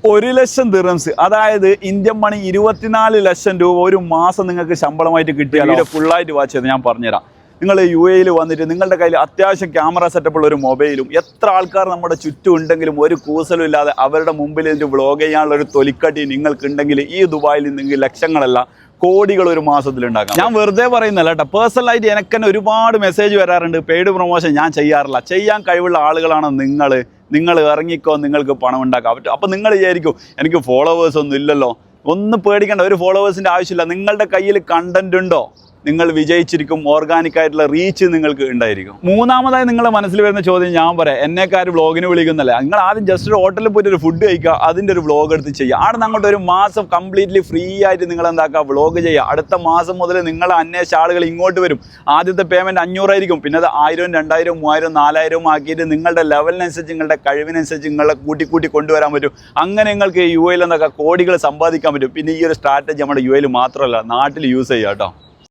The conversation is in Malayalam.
1,00,000 ദിർഹംസ്, അതായത് ഇന്ത്യൻ മണി 24 ലക്ഷം രൂപ ഒരു മാസം നിങ്ങൾക്ക് ശമ്പളമായിട്ട് കിട്ടിയാൽ ഫുള്ളായിട്ട് വാച്ച് ചെയ്ത് ഞാൻ പറഞ്ഞുതരാം. നിങ്ങൾ UAE വന്നിട്ട് നിങ്ങളുടെ കയ്യിൽ അത്യാവശ്യം ക്യാമറ സെറ്റപ്പുള്ള ഒരു മൊബൈലും എത്ര ആൾക്കാർ നമ്മുടെ ചുറ്റും ഉണ്ടെങ്കിലും ഒരു കൂസലും ഇല്ലാതെ അവരുടെ മുമ്പിൽ ഇതിൻ്റെ വ്ളോഗ് ചെയ്യാനുള്ള ഒരു തൊലിക്കട്ടി നിങ്ങൾക്കുണ്ടെങ്കിൽ ഈ ദുബായിൽ നിങ്ങൾക്ക് ലക്ഷങ്ങളല്ല കോടികൾ ഒരു മാസത്തിൽ ഉണ്ടാക്കാം. ഞാൻ വെറുതെ പറയുന്നല്ല കേട്ടോ, പേഴ്സണലായിട്ട് എനിക്ക് തന്നെ ഒരുപാട് മെസ്സേജ് വരാറുണ്ട്. പെയ്ഡ് പ്രൊമോഷൻ ഞാൻ ചെയ്യാറില്ല. ചെയ്യാൻ കഴിവുള്ള ആളുകളാണ് നിങ്ങൾ ഇറങ്ങിക്കോ, നിങ്ങൾക്ക് പണം ഉണ്ടാക്കാൻ പറ്റും. അപ്പോൾ നിങ്ങൾ വിചാരിക്കും എനിക്ക് ഫോളോവേഴ്സ് ഒന്നും ഇല്ലല്ലോ. ഒന്നും പേടിക്കേണ്ട, ഒരു ഫോളോവേഴ്സിൻ്റെ ആവശ്യമില്ല. നിങ്ങളുടെ കയ്യിൽ കണ്ടന്റ് ഉണ്ടോ, നിങ്ങൾ വിജയിച്ചിരിക്കും. ഓർഗാനിക് ആയിട്ടുള്ള റീച്ച് നിങ്ങൾക്ക് ഉണ്ടായിരിക്കും. മൂന്നാമതായി നിങ്ങളുടെ മനസ്സിൽ വരുന്ന ചോദ്യം ഞാൻ പറയാം, എന്നെക്കാർ വ്ളോഗിന് വിളിക്കുന്നല്ലേ? നിങ്ങൾ ആദ്യം ജസ്റ്റ് ഒരു ഹോട്ടലിൽ പോയിട്ട് ഒരു ഫുഡ് കഴിക്കുക, അതിൻ്റെ ഒരു വ്ളോഗ് എടുത്ത് ചെയ്യുക. അവിടെ അങ്ങോട്ട് ഒരു മാസം കംപ്ലീറ്റ്ലി ഫ്രീ ആയിട്ട് നിങ്ങൾ എന്താക്കുക, വ്ളോഗ് ചെയ്യുക. അടുത്ത മാസം മുതൽ നിങ്ങളെ അന്വേഷിച്ച ആളുകൾ ഇങ്ങോട്ട് വരും. ആദ്യത്തെ പേയ്മെൻറ്റ് 500 ആയിരിക്കും, പിന്നെ അത് 1000, 2000, 3000, 4000 ആക്കിയിട്ട് നിങ്ങളുടെ ലെവലിനനുസരിച്ച് നിങ്ങളുടെ കഴിവിനനുസരിച്ച് നിങ്ങളെ കൂട്ടി കൊണ്ടുവരാൻ പറ്റും. അങ്ങനെ നിങ്ങൾക്ക് UAE എന്തൊക്കെ കോടികൾ സമ്പാദിക്കാൻ പറ്റും. പിന്നെ ഈ ഒരു സ്ട്രാറ്റജി നമ്മുടെ UAE മാത്രമല്ല നാട്ടിൽ യൂസ് ചെയ്യുക കേട്ടോ.